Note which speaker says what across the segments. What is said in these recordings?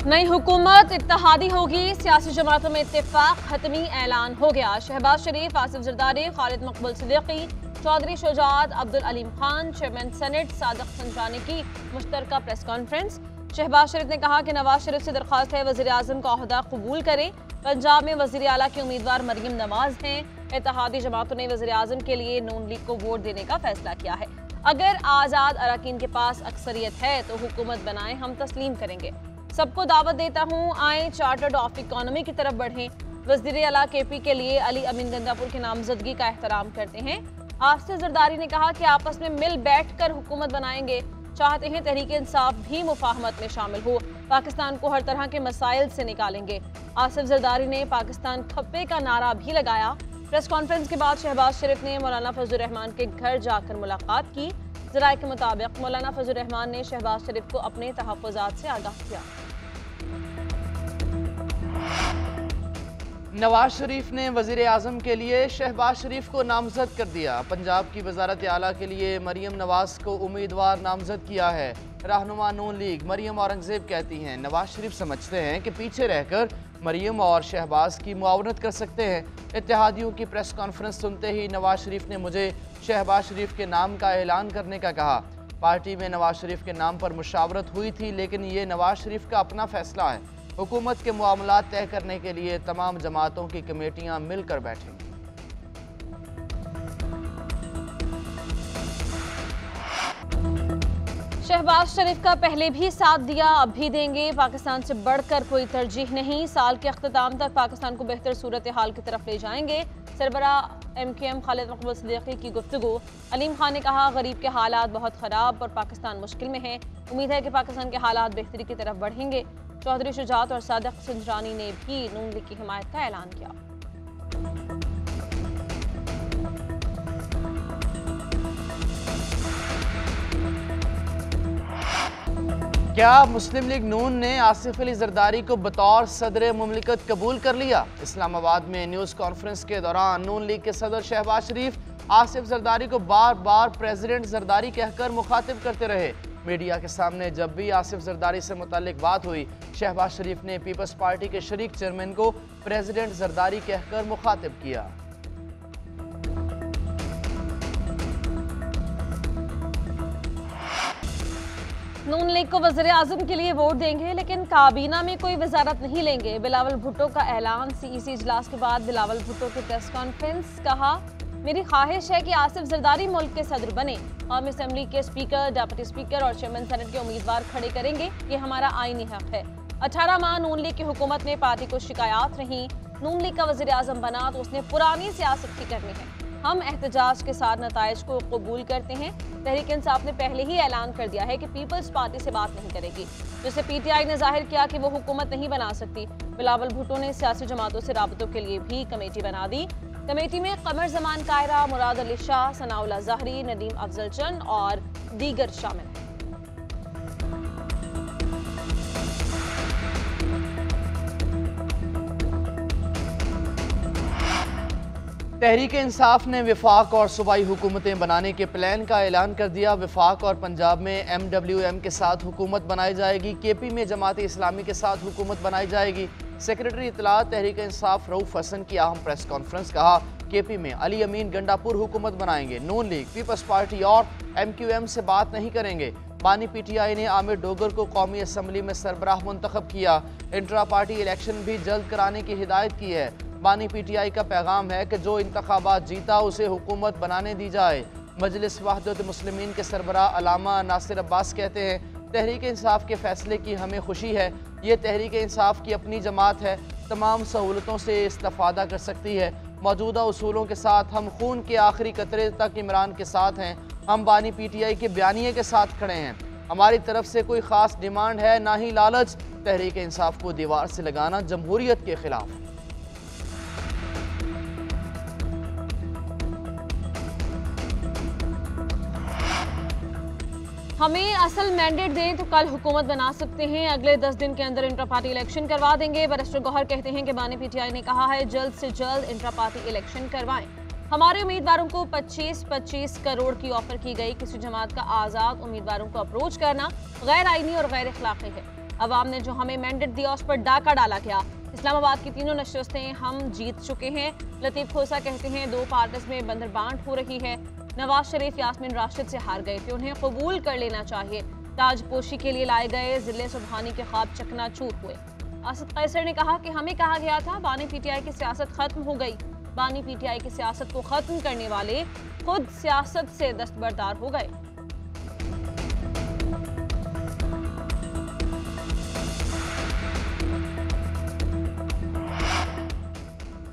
Speaker 1: नई हुकूमत इत्तेहादी होगी, सियासी जमातों में इत्तेफाक हतमी ऐलान हो गया। शहबाज शरीफ, आसिफ जरदारी, खालिद मकबूल सिद्दीकी, चौधरी शुजात, अब्दुल अलीम खान, चेयरमैन सेनेट सादिक संजानी की मुश्तरका प्रेस कॉन्फ्रेंस। शहबाज शरीफ ने कहा कि नवाज शरीफ से दरख्वास्त है वज़ीर आज़म का ओहदा कबूल करें। पंजाब में वज़ीर आला के उम्मीदवार मरियम नवाज हैं। इत्तेहादी जमातों ने वज़ीर आज़म के लिए नून लीग को वोट देने का फैसला किया है। अगर आज़ाद अरकान के पास अक्सरियत है तो हुकूमत बनाएं, हम तस्लीम करेंगे। सबको दावत देता हूँ, आए चार्टर्ड ऑफ इकोनॉमी की तरफ बढ़ें। वज़ीर आला केपी के लिए अली अमीन गंडापुर की नामजदगी का एहतराम करते हैं। आसिफ जरदारी ने कहा कि आपस में मिल बैठ कर हुकूमत बनाएंगे। चाहते हैं तहरीक इंसाफ भी मुफाहमत में शामिल हो, पाकिस्तान को हर तरह के मसाइल से निकालेंगे। आसिफ जरदारी ने पाकिस्तान खप्पे का नारा भी लगाया। प्रेस कॉन्फ्रेंस के बाद शहबाज शरीफ ने मौलाना फजल रहमान के घर जाकर मुलाकात की। ज़राए के मुताबिक मौलाना फजल रहमान ने शहबाज शरीफ को अपने तहफ़्फ़ुज़ात से आगाह किया।
Speaker 2: नवाज शरीफ ने वज़ीर आज़म के लिए शहबाज शरीफ को नामजद कर दिया। पंजाब की वज़ारत आला के लिए मरियम नवाज को उम्मीदवार नामजद किया है। रहनुमा नून लीग मरियम औरंगज़ेब कहती हैं नवाज शरीफ समझते हैं कि पीछे रहकर मरियम और शहबाज की मुआवनत कर सकते हैं। इत्तेहादियों की प्रेस कॉन्फ्रेंस सुनते ही नवाज शरीफ ने मुझे शहबाज शरीफ के नाम का ऐलान करने का कहा। पार्टी में नवाज शरीफ के नाम पर मुशावरत हुई थी, लेकिन ये नवाज शरीफ का अपना फैसला है। हुकूमत के मामलात तय करने के लिए तमाम जमातों की कमेटियां मिलकर बैठेंगी।
Speaker 1: शहबाज शरीफ का पहले भी साथ दिया, अब भी देंगे। पाकिस्तान से बढ़कर कोई तरजीह नहीं। साल के अख्ताम तक पाकिस्तान को बेहतर सूरत हाल की तरफ ले जाएंगे। सरबरा MQM खालिद मकबूल सिद्दीकी की गुफ्तगू। अलीम खान ने कहा गरीब के हालात बहुत ख़राब और पाकिस्तान मुश्किल में है। उम्मीद है कि पाकिस्तान के हालात बेहतरी की तरफ बढ़ेंगे। चौधरी शुजात और सादिक संजानी ने भी नून लीग की हिमायत का ऐलान किया।
Speaker 2: क्या मुस्लिम लीग नून ने आसिफ अली जरदारी को बतौर सदर मुमलिकत कबूल कर लिया? इस्लामाबाद में न्यूज़ कॉन्फ्रेंस के दौरान नून लीग के सदर शहबाज शरीफ आसिफ जरदारी को बार बार प्रेसिडेंट जरदारी कहकर मुखातिब करते रहे। मीडिया के सामने जब भी आसिफ जरदारी से मुतालिक बात हुई, शहबाज शरीफ ने पीपल्स पार्टी के शरीक चेयरमैन को प्रेसिडेंट जरदारी कहकर मुखातिब किया।
Speaker 1: नून लीग को वज़ीर आज़म के लिए वोट देंगे, लेकिन काबीना में कोई वजारत नहीं लेंगे। बिलावल भुट्टो का ऐलान। CEC इजलास के बाद बिलावल भुट्टो की प्रेस कॉन्फ्रेंस। कहा मेरी ख्वाहिश है कि आसिफ जरदारी मुल्क के सदर बने। कौमी असम्बली के स्पीकर, डिप्टी स्पीकर और चेयरमैन सेनेट के उम्मीदवार खड़े करेंगे। ये हमारा आईनी हक है। 18 माह नून लीग की हुकूमत में पार्टी को शिकायत रही। नून लीग का वज़ीर आज़म बना तो उसने पुरानी सियासत की करनी है। हम एहतजाज के साथ नताइज को कबूल करते हैं। तहरीक इंसाफ ने पहले ही ऐलान कर दिया है कि पीपल्स पार्टी से बात नहीं करेगी, जिसे PTI ने जाहिर किया कि वो हुकूमत नहीं बना सकती। बिलावल भुट्टो ने सियासी जमातों से राबतों के लिए भी कमेटी बना दी। कमेटी में कमर जमान कायरा, मुराद अली शाह, सनाउल्लाह ज़हरी, नदीम अफजल चंद और दीगर शामिल हैं।
Speaker 2: तहरीक इंसाफ ने विफाक और सूबाई हुकूमतें बनाने के प्लान का ऐलान कर दिया। विफाक और पंजाब में MWM के साथ हुकूमत बनाई जाएगी। KP में जमात इस्लामी के साथ हुकूमत बनाई जाएगी। सेक्रेटरी इत्तलात तहरीक इंसाफ रऊफ हसन की अहम प्रेस कॉन्फ्रेंस। कहा KP में अली अमीन गंडापुर हुकूमत बनाएंगे। नून लीग, पीपल्स पार्टी और MQM से बात नहीं करेंगे। बानी PTI ने आमिर डोगर को कौमी असम्बली में सरबराह मुंतखब किया। इंट्रा पार्टी इलेक्शन भी जल्द कराने की हिदायत की है। बानी PTI का पैगाम है कि जो इंतखाबात जीता उसे हुकूमत बनाने दी जाए। मजलिस वहदत मुस्लिमीन के सरबराह अलामा नासिर अब्बास कहते हैं तहरीक इंसाफ के फैसले की हमें खुशी है। ये तहरीक इंसाफ की अपनी जमात है, तमाम सहूलतों से इस्तेफादा कर सकती है। मौजूदा उसूलों के साथ हम खून के आखिरी कतरे तक इमरान के साथ हैं। हम बानी PTI के बयानिए के साथ खड़े हैं। हमारी तरफ से कोई ख़ास डिमांड है, ना ही लालच। तहरीक इंसाफ को दीवार से लगाना जमहूरियत के खिलाफ।
Speaker 1: हमें असल मैंडेट दें तो कल हुकूमत बना सकते हैं। अगले 10 दिन के अंदर इंट्रा पार्टी इलेक्शन करवा देंगे। बैरिस्टर गौहर कहते हैं कि बानी PTI ने कहा है जल्द से जल्द इंट्रा पार्टी इलेक्शन करवाएं। हमारे उम्मीदवारों को 25-25 करोड़ की ऑफर की गई। किसी जमात का आज़ाद उम्मीदवारों को अप्रोच करना गैर आईनी और गैर अखलाकी है। अवाम ने जो हमें मैंडेट दिया उस पर डाका डाला गया। इस्लामाबाद की तीनों नशस्तें हम जीत चुके हैं। लतीफ खोसा कहते हैं 2 पार्टीज में बंदरबांट हो रही है। नवाज शरीफ यास्मीन राशिद से हार गए थे, उन्हें कबूल कर लेना चाहिए। ताजपोशी के लिए लाए गए जिले सुबहानी के ख्वाब चकनाचूर हुए। असद कैसर ने कहा कि हमें कहा गया था बानी पीटीआई की सियासत खत्म हो गई। बानी पीटीआई की सियासत को खत्म करने वाले खुद सियासत से दस्तबरदार हो गए।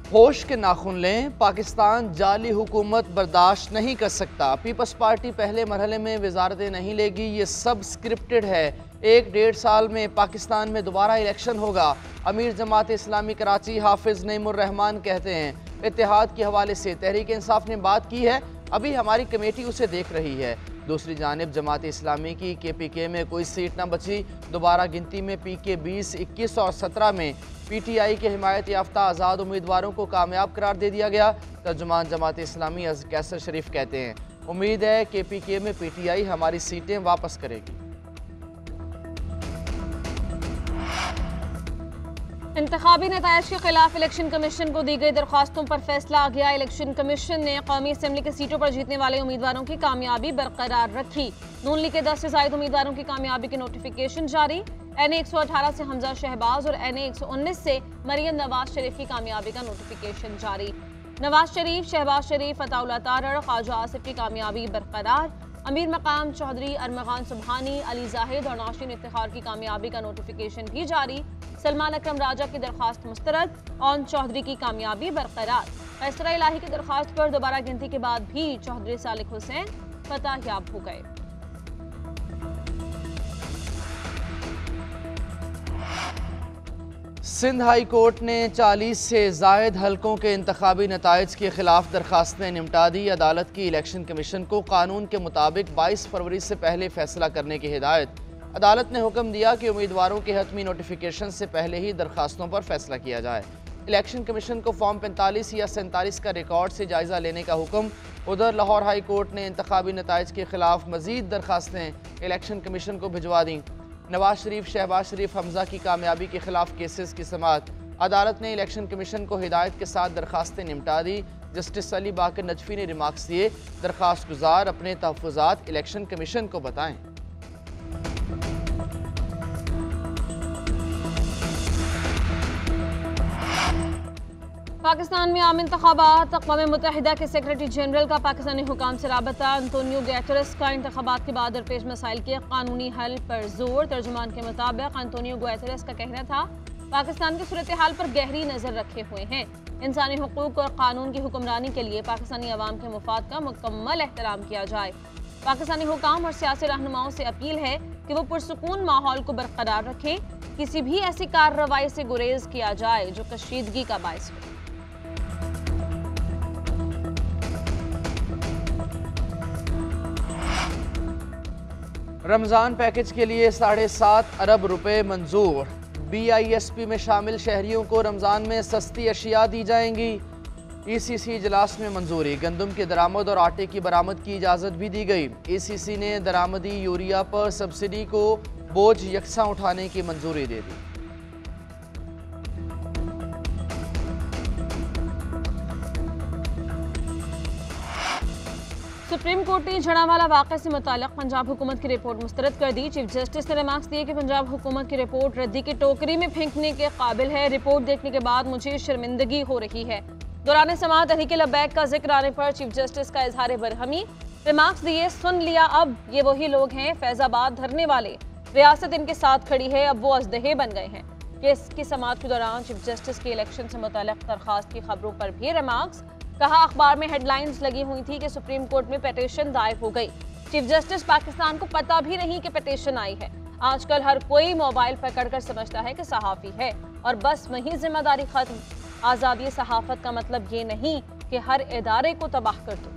Speaker 2: होश के नाखून लें, पाकिस्तान जाली हुकूमत बर्दाश्त नहीं कर सकता। पीपल्स पार्टी पहले मरहले में वजारतें नहीं लेगी, ये सब स्क्रिप्टेड है। 1-1.5 साल में पाकिस्तान में दोबारा इलेक्शन होगा। अमीर जमात इस्लामी कराची हाफिज नईमुर रहमान कहते हैं इत्तेहाद के हवाले से तहरीक इंसाफ ने बात की है, अभी हमारी कमेटी उसे देख रही है। दूसरी जानिब जमात इस्लामी की KPK में कोई सीट न बची। दोबारा गिनती में PK 20, 21 और 17 में PTI के हिमायत याफ्ता आज़ाद उम्मीदवारों को कामयाब करार दे दिया गया। तर्जुमान जमात इस्लामी कैसर शरीफ कहते हैं उम्मीद है KPK में PTI हमारी सीटें वापस करेगी।
Speaker 1: इंतखाबी नतायज के खिलाफ इलेक्शन कमीशन को दी गई दरख्वास्तों पर फैसला आ गया। इलेक्शन कमीशन ने कौमी असम्बली की सीटों पर जीतने वाले उम्मीदवारों की कामयाबी बरकरार रखी। नून लीग के 10 से ज्यादा उम्मीदवारों की कामयाबी की नोटिफिकेशन जारी। NA 118 से हमजा शहबाज और NA 119 से मरियम नवाज शरीफ की कामयाबी का नोटिफिकेशन जारी। नवाज शरीफ, शहबाज शरीफ, अताउल्लाह तारड़, ख्वाजा आसिफ की कामयाबी बरकरार। अमीर मकाम चौधरी, अरमगान सुबहानी, अली जाहिद और नौशीन इफ्तिखार की कामयाबी का नोटिफिकेशन भी जारी। सलमान अकरम राजा की दरख्वास्त मुस्तरद, ओन चौधरी की कामयाबी बरकरार। फैसला इलाही की दरख्वास्त पर दोबारा गिनती के बाद भी चौधरी सालिक हुसैन फतहयाब हो गए।
Speaker 2: सिंध हाई कोर्ट ने 40 से जायद हलकों के इंतखाबी नताइज के खिलाफ दरखास्तें निपटा दी। अदालत की इलेक्शन कमीशन को कानून के मुताबिक 22 फरवरी से पहले फैसला करने की हिदायत। अदालत ने हुक्म दिया कि उम्मीदवारों के हतमी नोटिफिकेशन से पहले ही दरखास्तों पर फैसला किया जाए। इलेक्शन कमीशन को फॉर्म 45 या 47 का रिकॉर्ड से जायजा लेने का हुक्म। उधर लाहौर हाई कोर्ट ने इंतखाबी नताइज के खिलाफ मजीद दरखास्तें इलेक्शन कमीशन को भिजवा दी। नवाज शरीफ, शहबाज शरीफ, हमजा की कामयाबी के खिलाफ केसेस की समाअत। अदालत ने इलेक्शन कमीशन को हिदायत के साथ दरखास्तें निपटा दी। जस्टिस अली बाकर नजफी ने रिमार्क्स दिए, दरखास्त गुजार अपने तहफ़्फ़ुज़ात इलेक्शन कमीशन को बताएं।
Speaker 1: पाकिस्तान में आम इंतखाबात। अक़वाम मुत्तहिदा के सेक्रेटरी जनरल का पाकिस्तानी हुकाम से राबता। अंतोनियो गुतेरेस का इंतखाबात के बाद दरपेश मसाइल के कानूनी हल पर जोर। तर्जुमान के मुताबिक अंतोनियो गुतेरेस का कहना था पाकिस्तान की सूरत हाल पर गहरी नज़र रखे हुए हैं। इंसानी हुकूक और कानून की हुक्मरानी के लिए पाकिस्तानी अवाम के मुफाद का मुकम्मल एहतराम किया जाए। पाकिस्तानी हुकाम और सियासी रहनुमाओं से अपील है कि वो पुरसुकून माहौल को बरकरार रखें। किसी भी ऐसी कार्रवाई से गुरेज किया जाए जो कशीदगी का बायस हो।
Speaker 2: रमज़ान पैकेज के लिए 7.5 अरब रुपए मंजूर। BISP में शामिल शहरियों को रमज़ान में सस्ती अशिया दी जाएंगी। ECC इजलास में मंजूरी। गंदम के दरामद और आटे की बरामद की इजाज़त भी दी गई। ECC ने दरामदी यूरिया पर सब्सिडी को बोझ यकसा उठाने की मंजूरी दे दी।
Speaker 1: सुप्रीम कोर्ट ने जड़ावाला वाक़े से मुताल्लिक़ पंजाब हुकूमत की रिपोर्ट मुस्तरद कर दी। चीफ जस्टिस ने रिमार्क्स दिए कि पंजाब हुकूमत की रिपोर्ट रद्दी की टोकरी में फेंकने के काबिल है। रिपोर्ट देखने के बाद मुझे शर्मिंदगी हो रही है। दौरान समाअत तहरीक लब्बैक का जिक्र आने पर चीफ जस्टिस का इजहार बरहमी। रिमार्क्स दिए, सुन लिया, अब ये वही लोग हैं फैजाबाद धरने वाले, रियासत इनके साथ खड़ी है, अब वो अजदहे बन गए हैं। केस की समाअत के दौरान चीफ जस्टिस की इलेक्शन से मुताल्लिक़ दरखास्त की खबरों पर भी रिमार्क्स। कहा, अखबार में हेडलाइंस लगी हुई थी कि सुप्रीम कोर्ट में पिटीशन दायर हो गई। चीफ जस्टिस, पाकिस्तान को पता भी नहीं कि पिटीशन आई है। आजकल हर कोई मोबाइल पकड़कर समझता है कि सहाफ़ी है और बस वही जिम्मेदारी खत्म। आज़ादी सहाफत का मतलब ये नहीं कि हर इदारे को तबाह कर दो।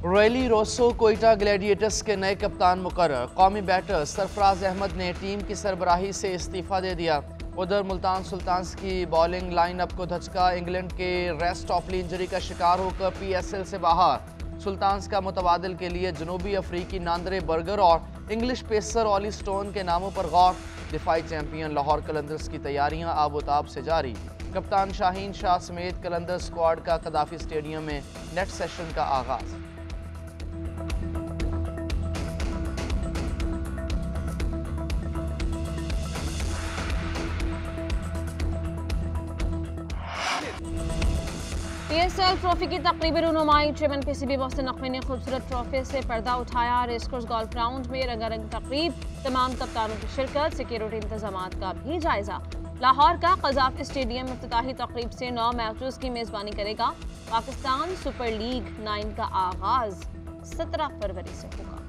Speaker 2: रैली रोसो कोयटा ग्लैडिएटर्स के नए कप्तान मुकर्रर। कौमी बैटर सरफराज अहमद ने टीम की सरबराही से इस्तीफा दे दिया। उधर मुल्तान सुल्तान्स की बॉलिंग लाइनअप को धचका। इंग्लैंड के रेस्ट ऑफली इंजरी का शिकार होकर PSL से बाहर। सुल्तान्स का मुतबादिल के लिए जनूबी अफ्रीकी नांदरे बर्गर और इंग्लिश पेसर ऑली स्टोन के नामों पर गौर। दिफाई चैंपियन लाहौर कलंदर्स की तैयारियां आबोताब से जारी। कप्तान शाहीन शाह समेत कलंदर स्क्वाड का कदाफी स्टेडियम में नेट सेशन का आगाज।
Speaker 1: PSL ट्रॉफी की तकरीबी रुनुमाई। चेयरमैन PCB मोहसिन नकवी ने खूबसूरत ट्रॉफी से पर्दा उठाया। रेसकोर्स गोल्फ ग्राउंड में रंगारंग तकरीब, तमाम कप्तानों की शिरकत, सिक्योरिटी इंतजाम का भी जायजा। लाहौर का कज़ाफ़ी स्टेडियम इफ्तिताही तकरीब से 9 मैचेस की मेज़बानी करेगा। पाकिस्तान सुपर लीग 9 का आगाज 17 फरवरी से होगा।